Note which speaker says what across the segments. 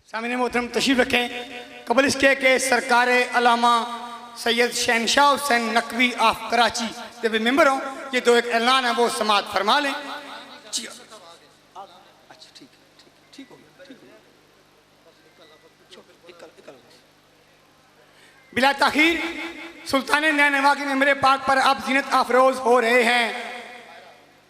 Speaker 1: सामने मोहतरम तशरीफ रखें। कबल इसके के सरकार अलामा सैयद शहनशाह हुसैन नकवी ऑफ कराची जब मेंबर हों, ये तो एक ऐलान है, वो समात फरमा लें। अच्छा ठीक ठीक हो गया। बिला ताखीर सुल्तान नैनवा के मेरे पाक पर अब जीनत अफरोज हो रहे हैं।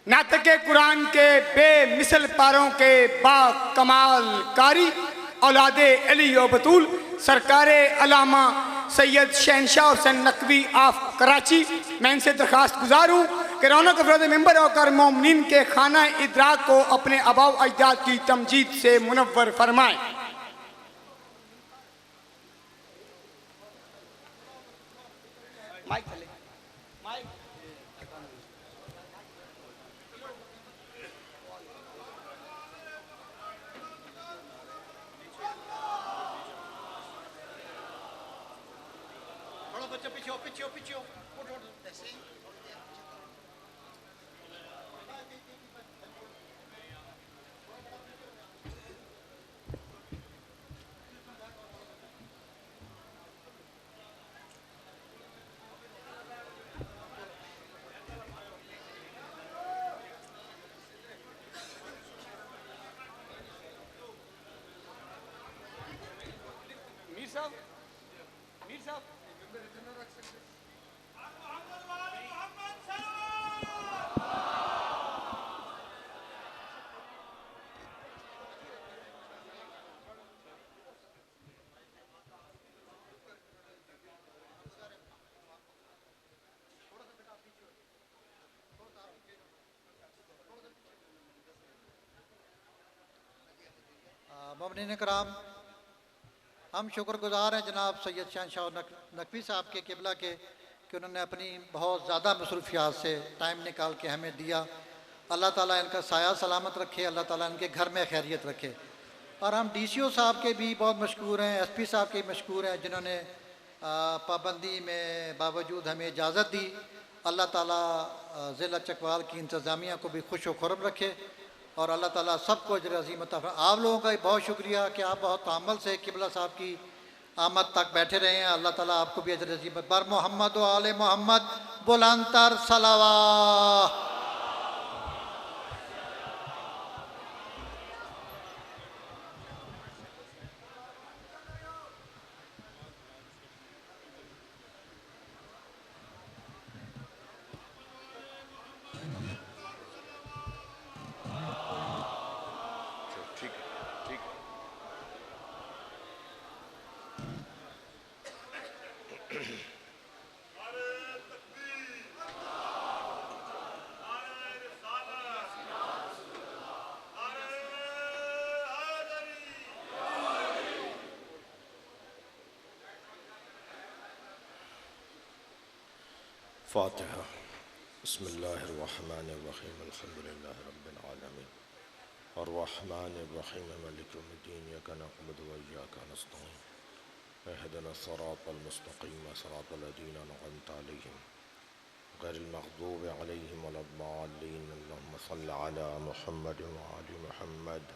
Speaker 1: नातक कुरान के बेमिसल पारों के बा कमाल कारी औलादे अली व बतूल सरकार अलामा सैयद शहनशाह हुसैन नकवी ऑफ कराची। मैं इनसे दरख्वास्त गुजार हूँ कि रौनक अफरोज मेंबर होकर मोमिनीन के खाना इदराक को अपने आबाओ अजदाद की तमजीद से मुनव्वर फरमाएं।
Speaker 2: मोमिनीन कराम, हम शुक्रगुजार हैं जनाब सैयद शहनशाह नकवी साहब के किबला के कि उन्होंने अपनी बहुत ज़्यादा मसरूफियात से टाइम निकाल के हमें दिया। अल्लाह ताला इनका साया सलामत रखे, अल्लाह ताला इनके घर में खैरियत रखे। और हम DCO साहब के भी बहुत मशकूर हैं, SP साहब के मशकूर हैं जिन्होंने पाबंदी में बावजूद हमें इजाज़त दी। अल्लाह ताला ज़िला चकवाल की इंतज़ामिया को भी खुश व खुरम रखे और अल्लाह ताला सबको अजर अज़ीम अता फरमाए। आप लोगों का भी बहुत शुक्रिया कि आप बहुत तामल से किबला साहब की आमद तक बैठे रहे हैं। अल्लाह ताला आपको भी अजर अज़ीम बर मोहम्मद व आले मोहम्मद बुलंदतर सलावा।
Speaker 3: फ़ातिहा। बिस्मिल्लाहिर्रहमानिर्रहीम अल्हम्दुलिल्लाहि रब्बिल आलमीन अर्रहमानिर्रहीम मालिकि यौमिद्दीन इय्याका नअबुदु व इय्याका नस्तईन इहदिनस सिरातल मुस्तक़ीम सिरातल लज़ीना अनअमता अलैहिम गैरिल मग़दूबि अलैहिम वलद्दाल्लीन। अल्लाहुम्मा सल्लि अला मुहम्मद व आलि मुहम्मद।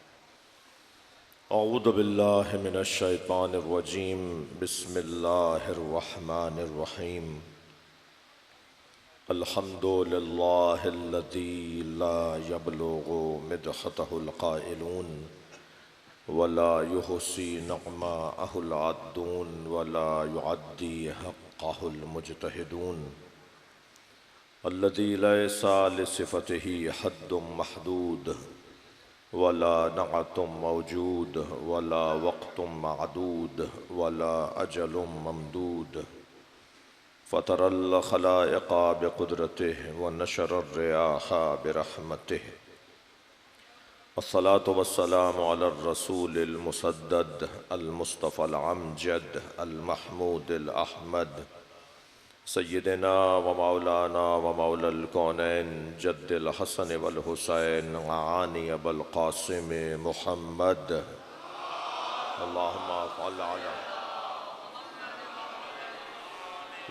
Speaker 3: अऊज़ु बिल्लाहि मिनश शैतानिर रजीम। बिस्मिल्लाहिर रहमानिर रहीम। अल्हम्दुलिल्लाहिल्लज़ी ला यबलुगु मिदहतहुल क़ाइलून वला युहसी नअमाअहुल आद्दून वला युअद्दी हक़्क़हुल मुजतहिदून। अल्लज़ी लैसा लिसिफ़तिही हद्दुम महदूद वला नअतुम मौजूद वला वक़्तुम मअदूद वला अजलुम ममदूद। फ़तरल ख़लाइक़ बिक़ुदरतिही व नशरर रियाह बिरहमतिही। अस्सलातु वस्सलामु अलर रसूलिल मुसद्दद अल मुस्तफ़ल अमजद अल महमूदिल अहमद सय्यिदिना व मौलाना व मौलल कौनैन जद्दिल हसन वल हुसैन आनी अबुल क़ासिम मुहम्मद। अल्लाहुम्मा सल्लि अला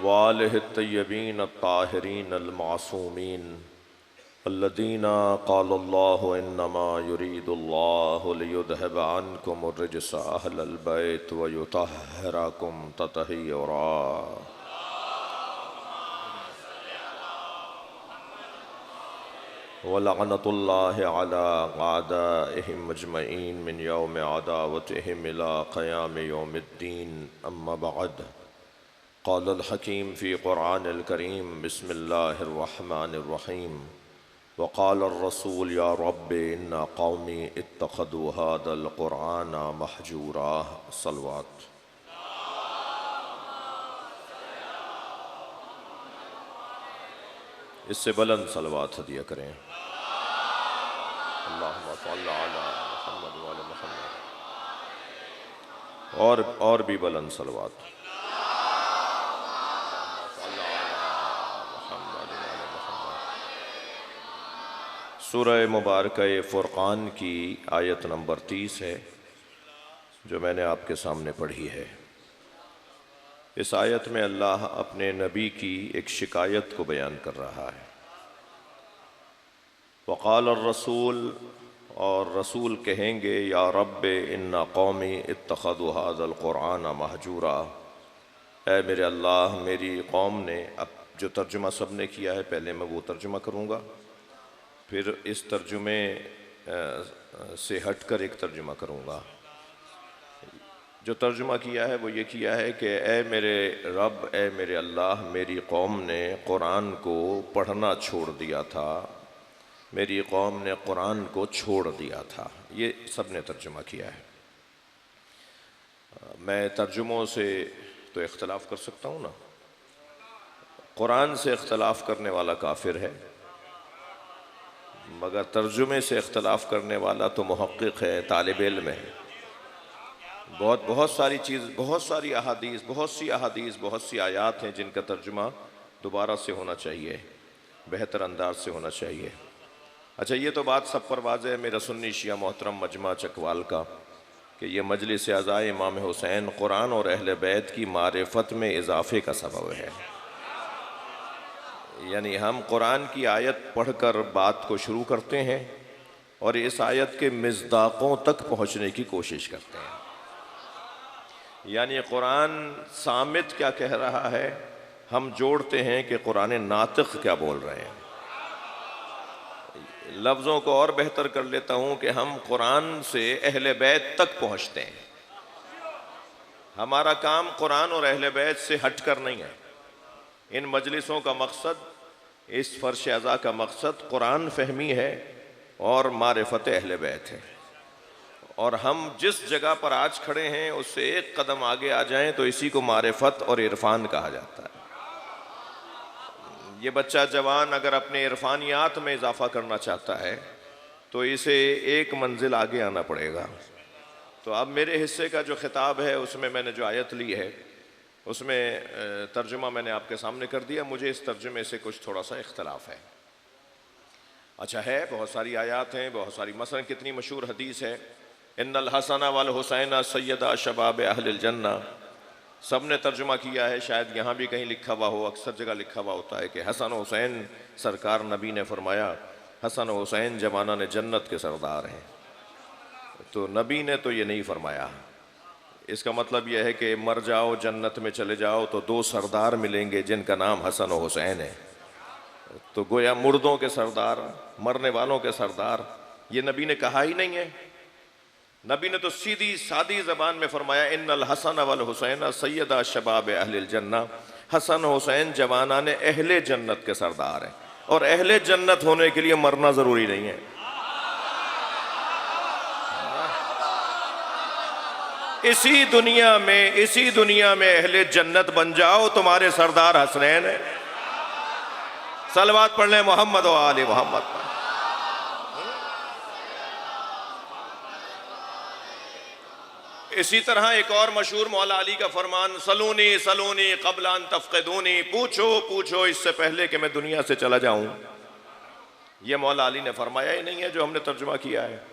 Speaker 3: वालिहि तय्यबीन ताहिरीन अल मासूमीन अल्लज़ीना क़ालल्लाहु इन्नमा युरीदुल्लाहु लियुज़हिबा अन्कुमुर रिज्सा अहलल बैत व युतahhirakum तत्हीरा। व लअनतुल्लाहि अला अअदाइहिम अजमईन मिन यौम अदावतिहिम इला क़याम यौमिद्दीन। अम्मा बअद। क़ालल हकीम फ़ी क़ुरआनिल करीम बिस्मिल्लाहिर रहमानिर रहीम। वक़ाल रसूल या रब्बि इन्ना क़ौमी इत्तख़ज़ू हाज़ल क़ुरआन महजूरा। सलवात। इससे बुलंद सलवात हदिया करें। अल्लाहुम्मा सल्लि अला मुहम्मद व आले मुहम्मद। और भी बुलंद सलवात। सूरह मुबारक फ़ुरक़ान की आयत नंबर 30 है जो मैंने आपके सामने पढ़ी है। इस आयत में अल्लाह अपने नबी की एक शिकायत को बयान कर रहा है। वक़ाल रसूल, और रसूल कहेंगे या रब्बे इन्ना कौमी इत्तख़ज़ू हाज़ल क़ुरआन महजूरा। ऐ मेरे अल्लाह, मेरी कौम ने, अब जो तर्जुमा सब ने किया है पहले मैं वो तर्जुमा करूँगा, फिर इस तर्जुमे से हटकर एक तर्जुमा करूँगा। जो तर्जुमा किया है वो ये किया है कि ए मेरे रब, ए मेरे अल्लाह, मेरी कौम ने कुरान को पढ़ना छोड़ दिया था, मेरी कौम ने कुरान को छोड़ दिया था। ये सब ने तर्जुमा किया है। मैं तर्जुमों से तो इख्तलाफ कर सकता हूँ ना। कुरान से इख्तलाफ करने वाला काफिर है, मगर तर्जुमे से इख्तलाफ करने वाला तो मुहक्किक है, तालिब इल्म है। बहुत सारी अहादीस, बहुत सी आयात हैं जिनका तर्जुमा दोबारा से होना चाहिए, बेहतर अंदाज से होना चाहिए। अच्छा, ये तो बात सब पर वाज़ेह है मेरा सुन्नी शिया मोहतरम मजमा चकवाल का कि ये मजलिस अज़ाए इमाम हुसैन कुरान और अहले बैत की मारिफत में इजाफ़े का सबब है। यानी हम कुरान की आयत पढ़कर बात को शुरू करते हैं और इस आयत के मिज़दाक़ों तक पहुँचने की कोशिश करते हैं। यानी कुरान सामित क्या कह रहा है, हम जोड़ते हैं कि कुरान नातिक़ क्या बोल रहे हैं। लफ्ज़ों को और बेहतर कर लेता हूँ कि हम कुरान से अहले बैत तक पहुँचते हैं। हमारा काम कुरान और अहले बैत से हटकर नहीं है। इन मजलिसों का मकसद, इस फ़र्श अज़ा का मकसद कुरान फ़हमी है और मारिफत अहले बैत है। और हम जिस जगह पर आज खड़े हैं उससे एक कदम आगे आ जाएं तो इसी को मारिफत और इरफान कहा जाता है। ये बच्चा जवान अगर अपने इरफानियात में इजाफा करना चाहता है तो इसे एक मंजिल आगे आना पड़ेगा। तो अब मेरे हिस्से का जो खिताब है उसमें मैंने जो आयत ली है उसमें तर्जुमा मैंने आपके सामने कर दिया। मुझे इस तर्जुमे से कुछ थोड़ा सा इख्तलाफ है। अच्छा है, बहुत सारी आयात हैं, बहुत सारी, मसलन कितनी मशहूर हदीस है, इन्नल हसन वल हुसैन सैयदा शबाब अहलिल जन्ना। सब ने तर्जुमा किया है, शायद यहाँ भी कहीं लिखा हुआ हो, अक्सर जगह लिखा हुआ होता है कि हसन हुसैन सरकार नबी ने फरमाया हसन हुसैन जवाना ने जन्नत के सरदार हैं। तो नबी ने तो ये नहीं फरमाया। इसका मतलब यह है कि मर जाओ जन्नत में चले जाओ तो दो सरदार मिलेंगे जिनका नाम हसन और हुसैन है। तो गोया मुर्दों के सरदार, मरने वालों के सरदार, ये नबी ने कहा ही नहीं है। नबी ने तो सीधी सादी ज़बान में फरमाया इन्नल हसन वल हुसैन सैयदा शबाब अहलिल जन्ना। हसन हुसैन जवाना ने अहले जन्नत के सरदार हैं और अहले जन्नत होने के लिए मरना ज़रूरी नहीं है। इसी दुनिया में अहले जन्नत बन जाओ, तुम्हारे सरदार हसनैन है। सलवात पढ़ लें मोहम्मद व आले मोहम्मद पर। इसी तरह एक और मशहूर मौला अली का फरमान, सलूनी सलूनी क़ब्ल अन तफ़क़िदूनी, पूछो पूछो इससे पहले कि मैं दुनिया से चला जाऊं। यह मौला अली ने फरमाया ही नहीं है जो हमने तर्जुमा किया है।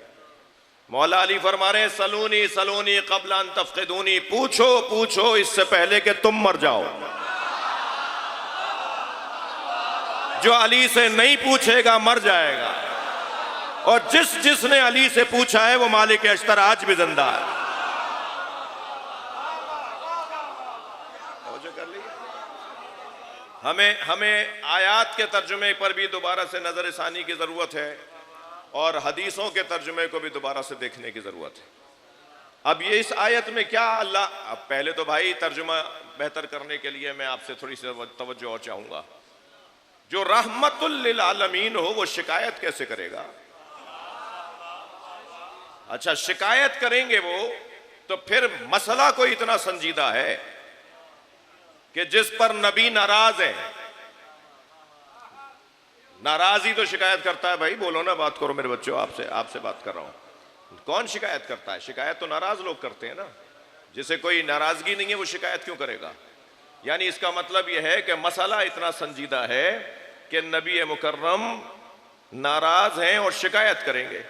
Speaker 3: मौला अली फरमा रहे सलूनी सलूनी क़ब्ल अन तफ़क़िदूनी, पूछो पूछो इससे पहले कि तुम मर जाओ। जो अली से नहीं पूछेगा मर जाएगा, और जिसने अली से पूछा है वो मालिक अश्तर आज भी जिंदा है। हमें आयात के तर्जुमे पर भी दोबारा से नजर सानी की जरूरत है और हदीसों के तर्जुमे को भी दोबारा से देखने की जरूरत है। अब ये इस आयत में क्या अल्लाह, अब पहले तो भाई तर्जुमा बेहतर करने के लिए मैं आपसे थोड़ी सी तवज्जो और चाहूंगा। जो रहमतुल लिल आलमीन हो वो शिकायत कैसे करेगा? अच्छा, शिकायत करेंगे वो तो फिर मसला कोई इतना संजीदा है कि जिस पर नबी नाराज है। नाराजी तो शिकायत करता है, भाई बोलो ना, बात करो मेरे बच्चों, आपसे बात कर रहा हूं। कौन शिकायत करता है? शिकायत तो नाराज लोग करते हैं ना। जिसे कोई नाराजगी नहीं है वो शिकायत क्यों करेगा? यानी इसका मतलब यह है कि मसला इतना संजीदा है कि नबी मुकर्रम नाराज हैं और शिकायत करेंगे।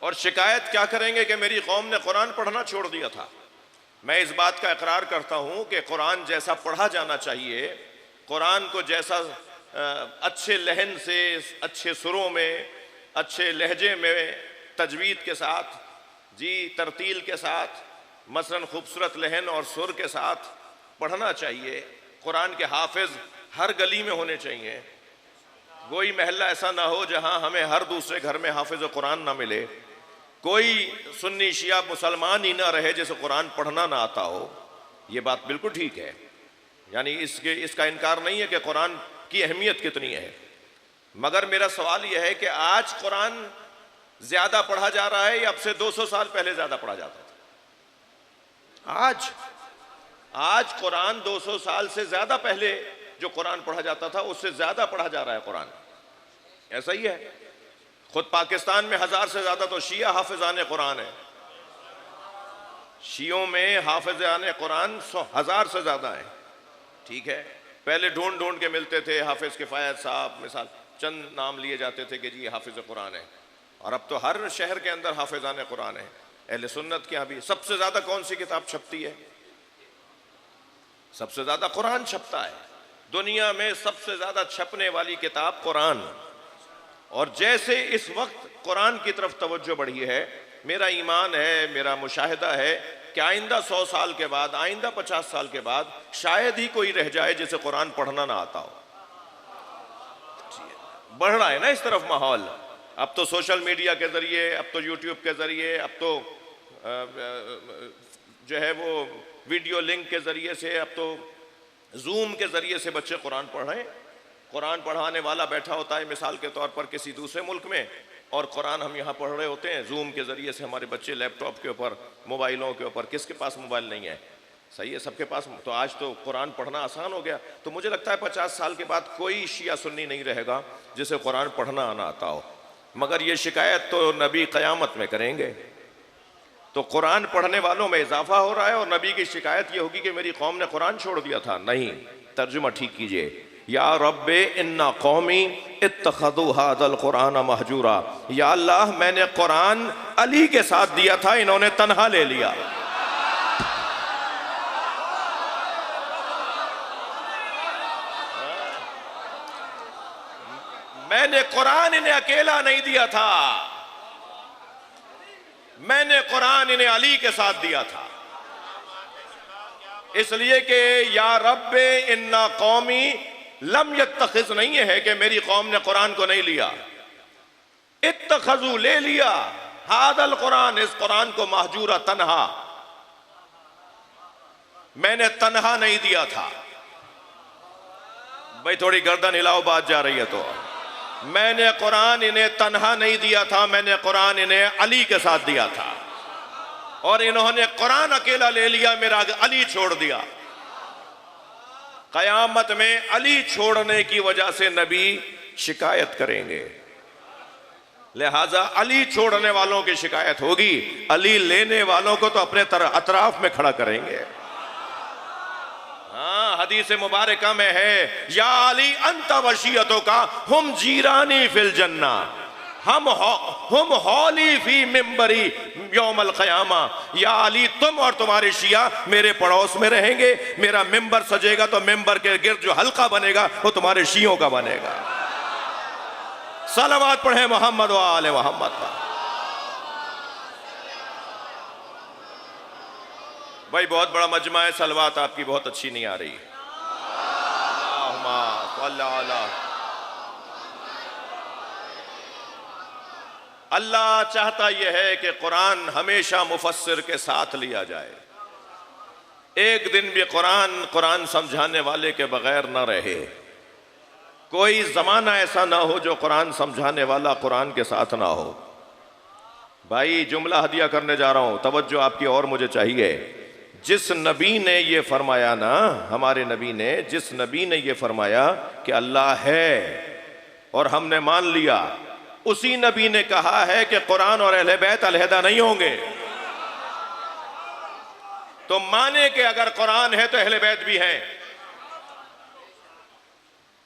Speaker 3: और शिकायत क्या करेंगे कि मेरी कौम ने कुरान पढ़ना छोड़ दिया था। मैं इस बात का इकरार करता हूं कि कुरान जैसा पढ़ा जाना चाहिए, कुरान को जैसा अच्छे लहन से, अच्छे सुरों में, अच्छे लहजे में, तजवीद के साथ, जी तरतील के साथ, मसलन खूबसूरत लहन और सुर के साथ पढ़ना चाहिए। कुरान के हाफिज हर गली में होने चाहिए। कोई महल्ला ऐसा ना हो जहां हमें हर दूसरे घर में हाफिज कुरान ना मिले। कोई सुन्नी शिया मुसलमान ही ना रहे जिसे कुरान पढ़ना ना आता हो। ये बात बिल्कुल ठीक है, यानी इसका इनकार नहीं है कि कुरान की अहमियत कितनी है। मगर मेरा सवाल यह है कि आज कुरान ज्यादा पढ़ा जा रहा है या अब से 200 साल पहले ज्यादा पढ़ा जाता था? आज कुरान 200 साल से ज्यादा पहले जो कुरान पढ़ा जाता था उससे ज्यादा पढ़ा जा रहा है कुरान। ऐसा ही है। खुद पाकिस्तान में 1000 से ज्यादा तो शिया हाफिजान कुरान है। शियों में हाफिजान कुरान 1000 से ज्यादा है। ठीक है, पहले ढूंढ ढूंढ के मिलते थे। हाफिज किफायत साहब मिसाल चंद नाम लिए जाते थे कि जी हाफिज कुरान है, और अब तो हर शहर के अंदर हाफिजान कुरान है। अहले सुन्नत के यहाँ भी सबसे ज्यादा कौन सी किताब छपती है? सबसे ज्यादा कुरान छपता है। दुनिया में सबसे ज्यादा छपने वाली किताब कुरान। और जैसे इस वक्त कुरान की तरफ तवज्जो बढ़ी है, मेरा ईमान है, मेरा मुशाहिदा है कि आइंदा 100 साल के बाद, आइंदा 50 साल के बाद शायद ही कोई रह जाए जिसे कुरान पढ़ना ना आता हो। बढ़ रहा है ना इस तरफ माहौल। अब तो सोशल मीडिया के जरिए, अब तो यूट्यूब के जरिए, अब तो जो है वो वीडियो लिंक के जरिए से, अब तो जूम के जरिए से बच्चे कुरान पढ़ रहे हैं। कुरान पढ़ाने वाला बैठा होता है मिसाल के तौर पर किसी दूसरे मुल्क में, और कुरान हम यहाँ पढ़ रहे होते हैं जूम के जरिए से। हमारे बच्चे लैपटॉप के ऊपर, मोबाइलों के ऊपर, किसके पास मोबाइल नहीं है? सही है, सबके पास। तो आज तो कुरान पढ़ना आसान हो गया। तो मुझे लगता है 50 साल के बाद कोई शिया सुन्नी नहीं रहेगा जिसे कुरान पढ़ना आना आता हो। मगर ये शिकायत तो नबी क़यामत में करेंगे। तो कुरान पढ़ने वालों में इजाफा हो रहा है और नबी की शिकायत ये होगी कि मेरी कौम ने कुरान छोड़ दिया था। नहीं, तर्जुमा ठीक कीजिए, या रब्बे इन्ना कौमी इत्तखदू हादल कुरान महजूरा। या अल्लाह, मैंने कुरान अली के साथ दिया था, इन्होंने तन्हा ले लिया। मैंने कुरान इन्हें अकेला नहीं दिया था, मैंने कुरान इन्हें अली के साथ दिया था। इसलिए कि या रब्बे इन्ना कौमी लम यत्तखिज नहीं है कि मेरी कौम ने कुरान को नहीं लिया, इत्तखजू ले लिया हादल कुरान, इस कुरान को महजूरा तन्हा। मैंने तन्हा नहीं दिया था। भाई थोड़ी गर्दन हिलाओ, बात जा रही है तो। मैंने कुरान इन्हें तन्हा नहीं दिया था, मैंने कुरान इन्हें अली के साथ दिया था। और इन्होंने कुरान अकेला ले लिया, मेरा अली छोड़ दिया। कयामत में अली छोड़ने की वजह से नबी शिकायत करेंगे। लिहाजा अली छोड़ने वालों की शिकायत होगी, अली लेने वालों को तो अपने अतराफ में खड़ा करेंगे। हाँ, हदीस मुबारका में है, या अली अंत वशियतों का हम जीरानी फिल जन्ना। हम हौली फी मिंबरी यौमल क़यामा, या अली तुम और तुम्हारे शिया मेरे पड़ोस में रहेंगे, मेरा मिंबर सजेगा तो मिंबर के गिर्द जो हल्का बनेगा वो तुम्हारे शियों का बनेगा। सलावत पढ़े मोहम्मद व आले मोहम्मद। भाई बहुत बड़ा मजमा है, सलवात आपकी बहुत अच्छी नहीं आ रही है। अल्लाह चाहता यह है कि कुरान हमेशा मुफस्सिर के साथ लिया जाए, एक दिन भी कुरान समझाने वाले के बगैर न रहे। कोई जमाना ऐसा ना हो जो कुरान समझाने वाला कुरान के साथ ना हो। भाई जुमला हदिया करने जा रहा हूं, तवज्जो आपकी और मुझे चाहिए। जिस नबी ने ये फरमाया ना, हमारे नबी ने, जिस नबी ने ये फरमाया कि अल्लाह है और हमने मान लिया, उसी नबी ने कहा है कि कुरान और अहले बैत अलहदा नहीं होंगे। तो माने कि अगर कुरान है तो अहले बैत भी हैं।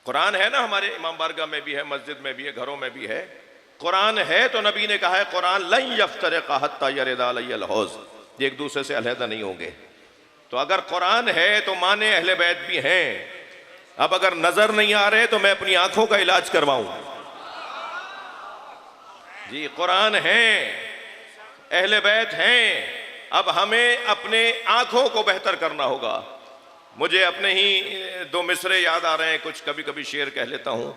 Speaker 3: कुरान है ना, हमारे इमाम बारगाह में भी है, मस्जिद में भी है, घरों में भी है। कुरान है तो नबी ने कहा है कुरान लन यफ्तरिका हत्ता यरिदा अलैहिल हौज़, ये एक दूसरे से अलहदा नहीं होंगे। तो अगर कुरान है तो माने अहले बैत भी हैं। अब अगर नजर नहीं आ रहे तो मैं अपनी आंखों का इलाज करवाऊं। जी कुरान है, अहले बैत हैं, अब हमें अपने आंखों को बेहतर करना होगा। मुझे अपने ही दो मिसरे याद आ रहे हैं, कुछ कभी कभी शेर कह लेता हूं।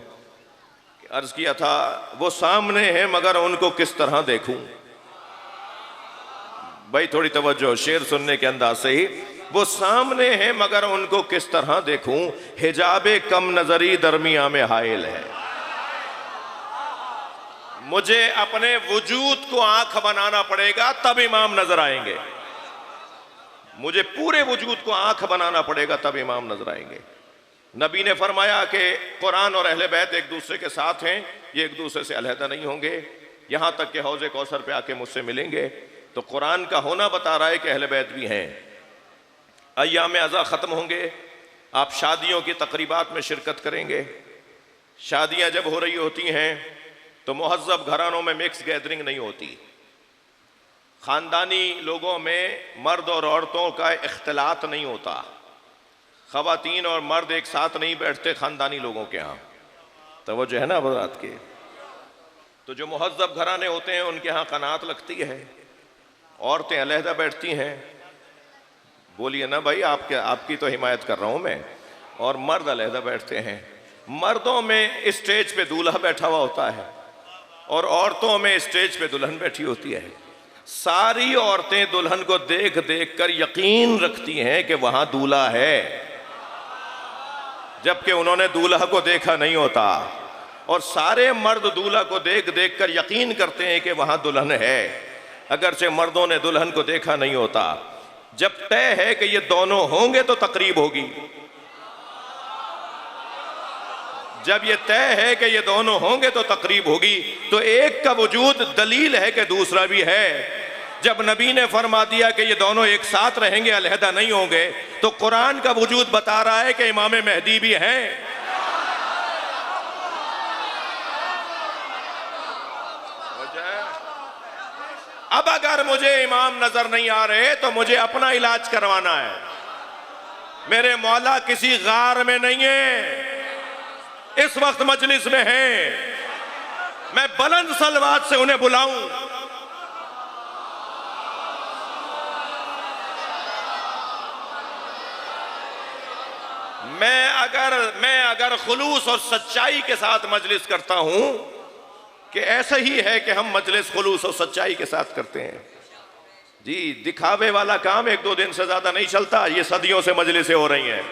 Speaker 3: अर्ज किया था, वो सामने है मगर उनको किस तरह देखूं। भाई थोड़ी तवज्जो, शेर सुनने के अंदाज से ही। वो सामने है मगर उनको किस तरह देखूं, हिजाबे कम नजरी दरमिया में हाइल है। मुझे अपने वजूद को आंख बनाना पड़ेगा तब इमाम नजर आएंगे। मुझे पूरे वजूद को आंख बनाना पड़ेगा तब इमाम नजर आएंगे। नबी ने फरमाया कि कुरान और अहले बैत एक दूसरे के साथ हैं, ये एक दूसरे से अलहदा नहीं होंगे, यहां तक कि हौज़े कौसर पे आके मुझसे मिलेंगे। तो कुरान का होना बता रहा है कि अहले बैत भी हैं। अय्याम अज़ा ख़त्म होंगे, आप शादियों की तकरीबात में शिरकत करेंगे। शादियां जब हो रही होती हैं तो मुहज़्ज़ब घरानों में मिक्स गैदरिंग नहीं होती। ख़ानदानी लोगों में मर्द और औरतों का इख्तिलात नहीं होता। ख़वातीन और मर्द एक साथ नहीं बैठते ख़ानदानी लोगों के यहाँ। तो वो जो है ना हज़रात के, तो जो मुहज़्ज़ब घराने होते हैं उनके यहाँ क़नात लगती है, औरतें अलहदा बैठती हैं। बोलिए ना भाई, आपकी तो हिमायत कर रहा हूँ मैं। और मर्द अलहदा बैठते हैं। मर्दों में स्टेज पे दूल्हा बैठा हुआ होता है और औरतों में स्टेज पे दुल्हन बैठी होती है। सारी औरतें दुल्हन को देख देख कर यकीन रखती हैं कि वहां दूल्हा है, जबकि उन्होंने दूल्हा को देखा नहीं होता। और सारे मर्द दूल्हा को देख देख कर यकीन करते हैं कि वहां दुल्हन है, अगरचे मर्दों ने दुल्हन को देखा नहीं होता। जब तय है कि ये दोनों होंगे तो तकरीब होगी। जब ये तय है कि ये दोनों होंगे तो तकरीब होगी। तो एक का वजूद दलील है कि दूसरा भी है। जब नबी ने फरमा दिया कि ये दोनों एक साथ रहेंगे, अलहदा नहीं होंगे, तो कुरान का वजूद बता रहा है कि इमाम मेहदी भी हैं। अब अगर मुझे इमाम नजर नहीं आ रहे तो मुझे अपना इलाज करवाना है। मेरे मौला किसी गार में नहीं है, इस वक्त मजलिस में है। मैं बुलंद सलवात से उन्हें बुलाऊं। मैं अगर खुलूस और सच्चाई के साथ मजलिस करता हूं, कि ऐसा ही है कि हम मजलिस खुलूस और सच्चाई के साथ करते हैं। जी दिखावे वाला काम एक दो दिन से ज्यादा नहीं चलता, ये सदियों से मजलिसें हो रही हैं।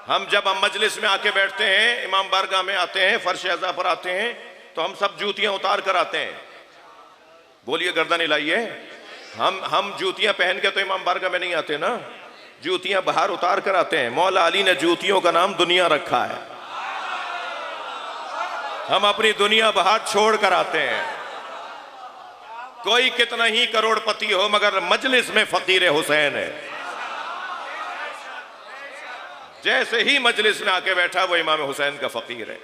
Speaker 3: हम जब मजलिस में आके बैठते हैं, इमाम बारगाह में आते हैं, फर्श अज़ा पर आते हैं, तो हम सब जूतियां उतार कर आते हैं। बोलिए गर्दन हिलाइए। हम जूतियां पहन के तो इमाम बारगाह में नहीं आते ना, जूतियां बाहर उतार कर आते हैं। मौला अली ने जूतियों का नाम दुनिया रखा है। हम अपनी दुनिया बाहर छोड़ कर आते हैं। कोई कितना ही करोड़पति हो मगर मजलिस में फकीर हुसैन है। जैसे ही मजलिस में आके बैठा वो इमाम हुसैन का फकीर है।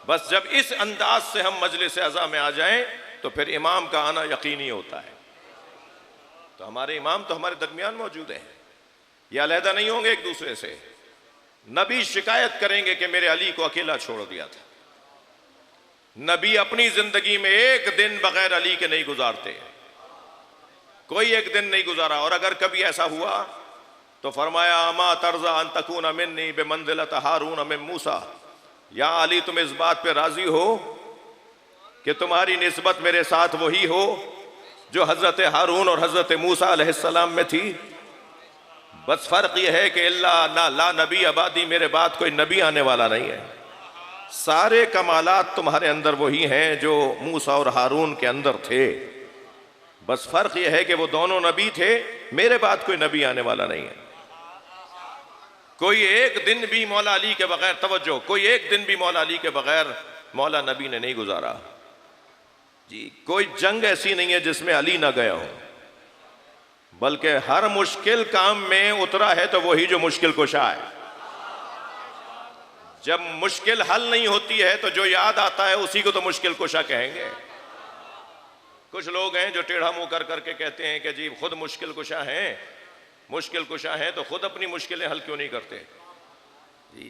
Speaker 3: बस जब इस अंदाज से हम मजलिस अज़ा में आ जाएं तो फिर इमाम का आना यकीनी होता है। तो हमारे इमाम तो हमारे दरमियान मौजूद हैं, ये अलहदा नहीं होंगे एक दूसरे से। नबी शिकायत करेंगे कि मेरे अली को अकेला छोड़ दिया था। नबी अपनी जिंदगी में एक दिन बगैर अली के नहीं गुजारते, कोई एक दिन नहीं गुजारा। और अगर कभी ऐसा हुआ तो फरमाया अमा तर्जा अन तकून मिन्नी बिमंजिलत हारून मिन मूसा, या अली तुम इस बात पे राजी हो कि तुम्हारी निस्बत मेरे साथ वही हो जो हजरत हारून और हजरत मूसा अलैहिस्सलाम में थी। बस फर्क यह है कि ला नबी आबादी, मेरे बाद कोई नबी आने वाला नहीं है। सारे कमालात तुम्हारे अंदर वही हैं जो मूसा और हारून के अंदर थे। बस फर्क यह है कि वो दोनों नबी थे, मेरे बाद कोई नबी आने वाला नहीं है। कोई एक दिन भी मौला अली के बगैर, तवज्जो, कोई एक दिन भी मौला अली के बगैर मौला नबी ने नहीं गुजारा जी। कोई जंग ऐसी नहीं है जिसमें अली ना गया हो, बल्कि हर मुश्किल काम में उतरा है तो वही जो मुश्किल कुशा है। जब मुश्किल हल नहीं होती है तो जो याद आता है उसी को तो मुश्किल कुशा कहेंगे। कुछ लोग हैं जो टेढ़ा मुंह कर करके कहते हैं कि जी खुद मुश्किल कुशा हैं, मुश्किल कुशा हैं तो खुद अपनी मुश्किलें हल क्यों नहीं करते जी।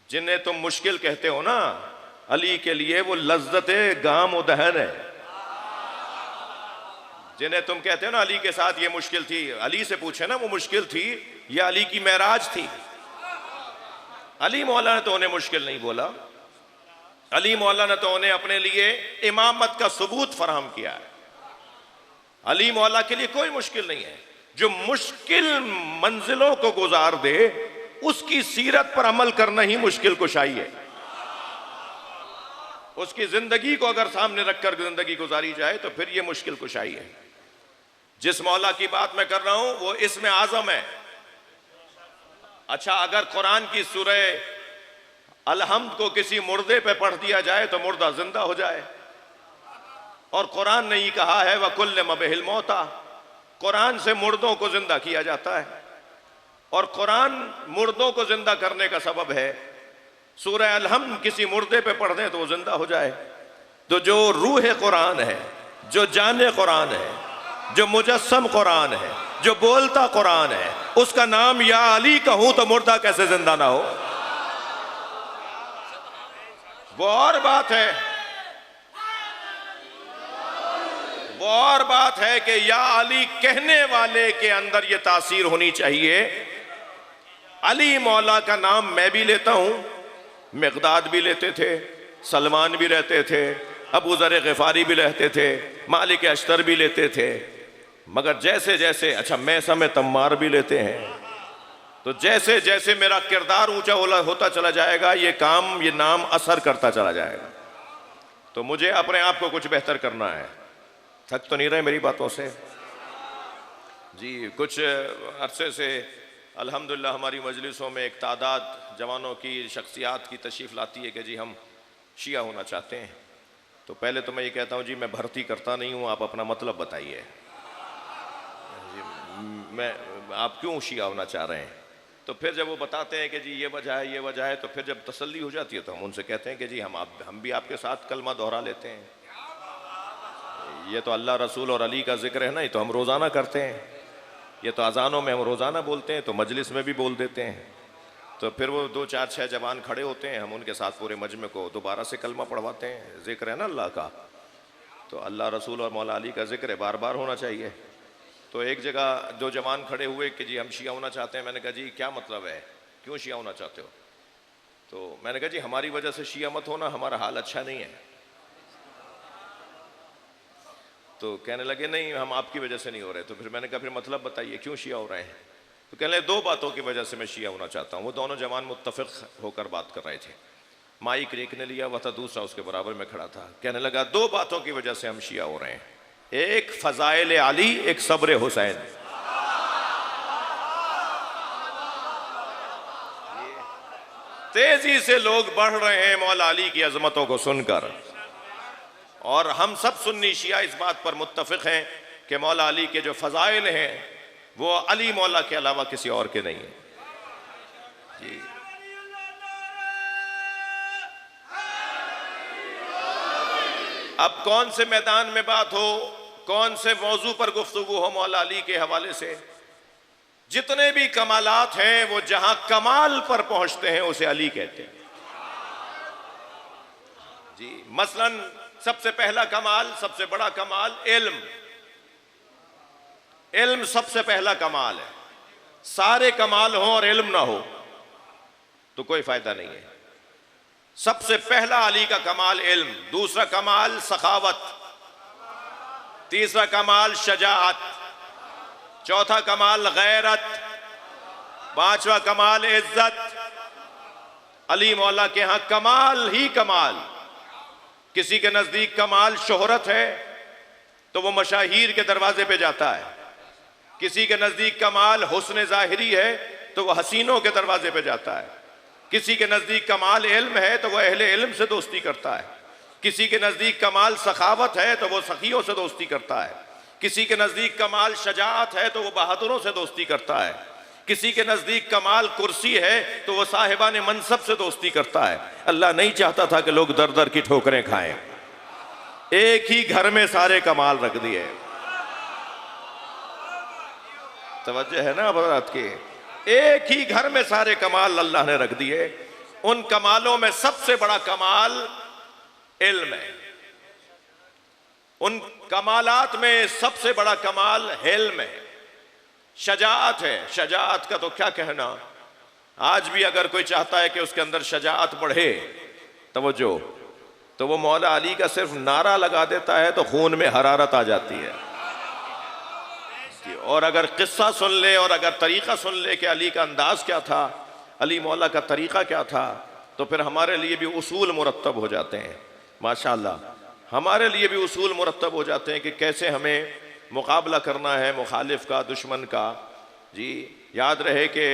Speaker 3: जिन्हें तुम मुश्किल कहते हो ना, अली के लिए वो लज्जते गाम उदहन है। जिन्हें तुम कहते हो ना अली के साथ ये मुश्किल थी, अली से पूछे ना वो मुश्किल थी या अली की मेराज थी। अली मौला ने तो उन्हें मुश्किल नहीं बोला, अली मौला ने तो उन्हें अपने लिए इमामत का सबूत फराहम किया है। अली मौला के लिए कोई मुश्किल नहीं है। जो मुश्किल मंजिलों को गुजार दे उसकी सीरत पर अमल करना ही मुश्किल कुशाई है। उसकी जिंदगी को अगर सामने रखकर जिंदगी गुजारी जाए तो फिर यह मुश्किल कुशाई है। जिस मौला की बात मैं कर रहा हूं वो इसमें आजम है। अच्छा, अगर कुरान की सूरह अलहम्द को किसी मुर्दे पे पढ़ दिया जाए तो मुर्दा जिंदा हो जाए। और कुरान ने ही कहा है वकुल्ल मबहिल मौता, कुरान से मुर्दों को जिंदा किया जाता है। और कुरान मुर्दों को जिंदा करने का सबब है। सूरह अलहम्द किसी मुर्दे पे पढ़ दें तो वो जिंदा हो जाए। तो जो रूह कुरान है, जो जाने कुरान है, जो मुजस्सम कुरान है, जो बोलता कुरान है, उसका नाम या अली कहूं तो मुर्दा कैसे जिंदा ना हो। वो और बात है, वो और बात है कि या अली कहने वाले के अंदर ये तासीर होनी चाहिए। अली मौला का नाम मैं भी लेता हूं, मिक़दाद भी लेते थे, सलमान भी रहते थे, अबू ज़र ग़िफ़ारी भी रहते थे, मालिक अश्तर भी लेते थे। मगर जैसे जैसे, अच्छा मैसा में तम्मार भी लेते हैं। तो जैसे जैसे मेरा किरदार ऊंचा होता चला जाएगा ये नाम असर करता चला जाएगा। तो मुझे अपने आप को कुछ बेहतर करना है। थक तो नहीं रहे मेरी बातों से जी। कुछ अरसे से अल्हम्दुलिल्लाह हमारी मजलिसों में एक तादाद जवानों की, शख्सियात की तशरीफ़ लाती है कि जी हम शिया होना चाहते हैं। तो पहले तो मैं ये कहता हूँ जी मैं भर्ती करता नहीं हूँ, आप अपना मतलब बताइए, आप क्यों शिया होना चाह रहे हैं। तो फिर जब वो बताते हैं कि जी ये वजह है, ये वजह है, तो फिर जब तसल्ली हो जाती है तो हम उनसे कहते हैं कि जी हम भी आपके साथ कलमा दोहरा लेते हैं। ये तो अल्लाह रसूल और अली का जिक्र है ना, ये तो हम रोज़ाना करते हैं, ये तो अजानों में हम रोज़ाना बोलते हैं, तो मजलिस में भी बोल देते हैं। तो फिर वो 2 4 6 जवान खड़े होते हैं, हम उनके साथ पूरे मजमे को दोबारा से कलमा पढ़वाते हैं। जिक्र है ना अल्लाह का, तो अल्लाह रसूल और मौला अली का जिक्र है, बार बार होना चाहिए। तो एक जगह 2 जवान खड़े हुए कि जी हम शिया होना चाहते हैं। मैंने कहा जी क्या मतलब है, क्यों शिया होना चाहते हो। तो मैंने कहा जी हमारी वजह से शिया मत होना, हमारा हाल अच्छा नहीं है। तो कहने लगे नहीं हम आपकी वजह से नहीं हो रहे। तो फिर मैंने कहा फिर मतलब बताइए क्यों शिया हो रहे हैं। तो कहने लगे 2 बातों की वजह से मैं शिया होना चाहता हूँ। वो दोनों जवान मुत्तफ़िक़ होकर बात कर रहे थे। माइक एक ने लिया हुआ था, दूसरा उसके बराबर में खड़ा था। कहने लगा 2 बातों की वजह से हम शिया हो रहे हैं, एक फ़ज़ाइल अली, एक सब्र हुसैन। तेजी से लोग बढ़ रहे हैं मौला अली की अजमतों को सुनकर, और हम सब सुन्नी शिया इस बात पर मुत्तफ़िक़ हैं कि मौला अली के जो फ़ज़ाइल हैं वो अली मौला के अलावा किसी और के नहीं है जी। अब कौन से मैदान में बात हो, कौन से मौजू पर गुफ्तगू हो, मौला अली के हवाले से जितने भी कमालात हैं वो जहां कमाल पर पहुंचते हैं उसे अली कहते हैं जी। मसलन सबसे पहला कमाल, सबसे बड़ा कमाल इल्म। इल्म सबसे पहला कमाल है। सारे कमाल हो और इल्म ना हो तो कोई फायदा नहीं है। सबसे पहला अली का कमाल इल्म, दूसरा कमाल सखावत, तीसरा कमाल शजाअत, चौथा कमाल गैरत, पांचवा कमाल इज्जत। अली मौला के यहां कमाल ही कमाल। किसी के नजदीक कमाल शोहरत है तो वो मशाहीर के दरवाजे पे जाता है। किसी के नजदीक कमाल हुस्न जाहिरी है तो वह हसीनों के दरवाजे पे जाता है। किसी के नजदीक कमाल इल्म है तो वह अहले इल्म से दोस्ती करता है। किसी के नजदीक कमाल सखावत है तो वह सखियों से दोस्ती करता है। किसी के नजदीक कमाल शजाअत है तो वह बहादुरों से दोस्ती करता है। किसी के नजदीक कमाल कुर्सी है तो वह साहिबान मनसब से दोस्ती करता है। अल्लाह नहीं चाहता था कि लोग दर दर की ठोकरें खाएं, एक ही घर में सारे कमाल रख दिए। तवज्जो है ना हज़रात की? एक ही घर में सारे कमाल अल्लाह ने रख दिए। उन कमालों में सबसे बड़ा कमाल इल्म है। उन कमालात में सबसे बड़ा कमाल हिल्म है, शजाअत है। शजाअत का तो क्या कहना, आज भी अगर कोई चाहता है कि उसके अंदर शजाअत बढ़े, तवज्जो, तो वो मौला अली का सिर्फ नारा लगा देता है तो खून में हरारत आ जाती है। और अगर किस्सा सुन ले और अगर तरीका सुन ले कि अली का अंदाज क्या था, अली मौला का तरीका क्या था, तो फिर हमारे लिए भी उसूल मुरत्तब हो जाते हैं। माशाअल्लाह, हमारे लिए भी उसूल मुरत्तब हो जाते हैं कि कैसे हमें मुकाबला करना है मुखालिफ का, दुश्मन का। जी याद रहे कि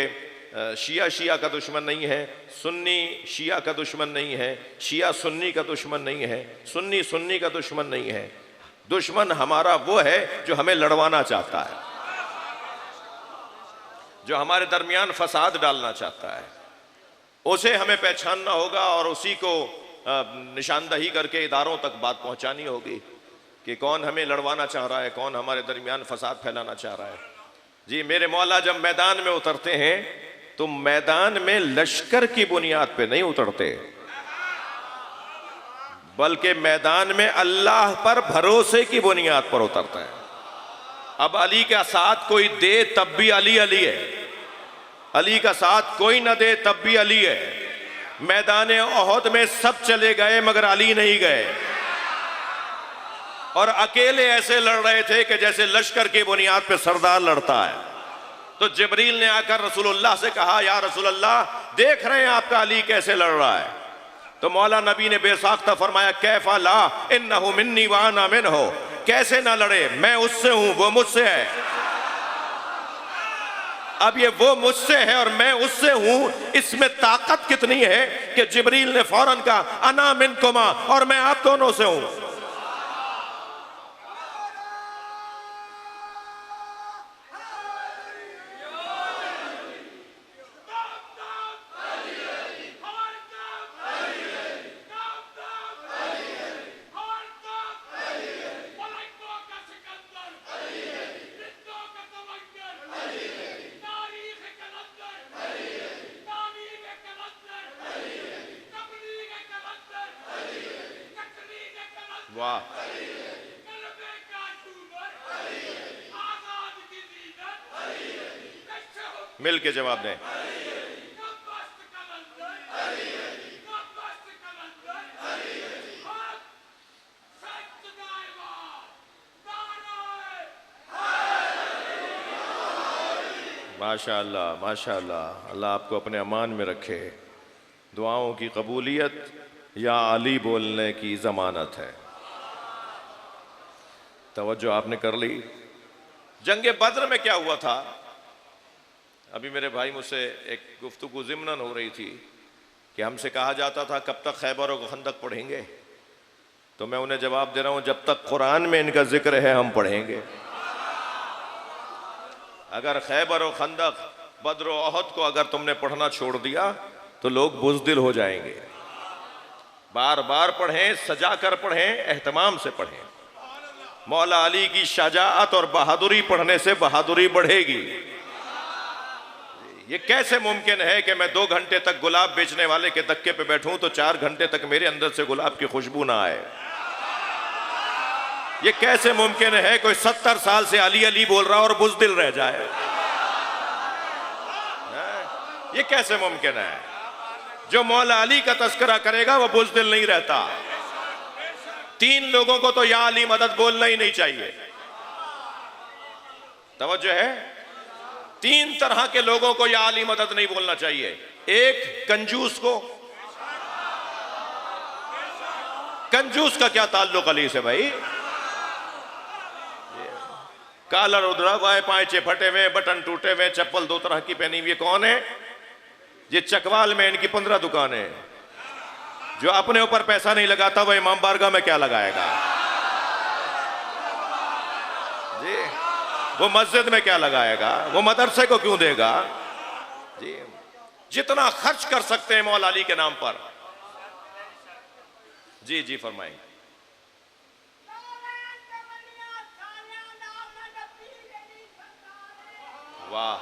Speaker 3: शिया का दुश्मन नहीं है, सुन्नी शिया का दुश्मन नहीं है, शिया सुन्नी का दुश्मन नहीं है, सुन्नी सुन्नी का दुश्मन नहीं है। दुश्मन हमारा वो है जो हमें लड़वाना चाहता है, जो हमारे दरमियान फसाद डालना चाहता है। उसे हमें पहचानना होगा और उसी को निशानदही करके इदारों तक बात पहुंचानी होगी कि कौन हमें लड़वाना चाह रहा है, कौन हमारे दरमियान फसाद फैलाना चाह रहा है। जी मेरे मौला जब मैदान में उतरते हैं तो मैदान में लश्कर की बुनियाद पे नहीं उतरते, बल्कि मैदान में अल्लाह पर भरोसे की बुनियाद पर उतरता है। अब अली का साथ कोई दे तब भी अली अली है, अली का साथ कोई न दे तब भी अली है। मैदान ओहद में सब चले गए मगर अली नहीं गए, और अकेले ऐसे लड़ रहे थे कि जैसे लश्कर की बुनियाद पे सरदार लड़ता है। तो जिब्रील ने आकर रसूलुल्लाह से कहा, या रसूलुल्लाह, देख रहे हैं आपका अली कैसे लड़ रहा है। तो मौला नबी ने बेसाख्ता फरमाया, कैफा ला इन्नहु मिन्नी व अना मिन्हु, कैसे ना लड़े, मैं उससे हूं वो मुझसे है। अब ये वो मुझसे है और मैं उससे हूं, इसमें ताकत कितनी है कि जिब्रील ने फौरन कहा, अना मिनकुमा, और मैं आप दोनों से हूं। वाह, मिल के जवाब दें। माशाअल्लाह माशाअल्लाह, अल्लाह आपको अपने अमान में रखे। दुआओं की कबूलियत या अली बोलने की ज़मानत है। तवज्जो आपने कर ली। जंगे बद्र में क्या हुआ था, अभी मेरे भाई मुझसे एक गुफ्तगू ज़िम्नन हो रही थी कि हमसे कहा जाता था कब तक खैबर और खंदक पढ़ेंगे, तो मैं उन्हें जवाब दे रहा हूं, जब तक कुरान में इनका जिक्र है हम पढ़ेंगे। अगर खैबर और खंदक, बद्र और ओहद को अगर तुमने पढ़ना छोड़ दिया तो लोग बुज़दिल हो जाएंगे। बार बार पढ़ें, सजा कर पढ़ें, एहतमाम से पढ़ें। मौला अली की शाजाअत और बहादुरी पढ़ने से बहादुरी बढ़ेगी। ये कैसे मुमकिन है कि मैं 2 घंटे तक गुलाब बेचने वाले के धक्के पे बैठूं तो 4 घंटे तक मेरे अंदर से गुलाब की खुशबू ना आए? ये कैसे मुमकिन है कोई 70 साल से अली अली बोल रहा और बुज़दिल रह जाए? ये कैसे मुमकिन है? जो मौला अली का तस्करा करेगा वो बुज़दिल नहीं रहता। 3 लोगों को तो या अली मदद बोलना ही नहीं चाहिए। तवज्जो है? 3 तरह के लोगों को या अली मदद नहीं बोलना चाहिए। एक, कंजूस को। कंजूस का क्या ताल्लुक अली से भाई? कालर उधरा हुआ है, पांचे फटे हुए, बटन टूटे हुए, चप्पल 2 तरह की पहनी हुई। कौन है ये? चकवाल में इनकी 15 दुकानें। जो अपने ऊपर पैसा नहीं लगाता वह इमाम बारगाह में क्या लगाएगा जी? वो मस्जिद में क्या लगाएगा? वो मदरसे को क्यों देगा जी? जितना खर्च कर सकते हैं मौला अली के नाम पर। जी जी फरमाएं। वाह,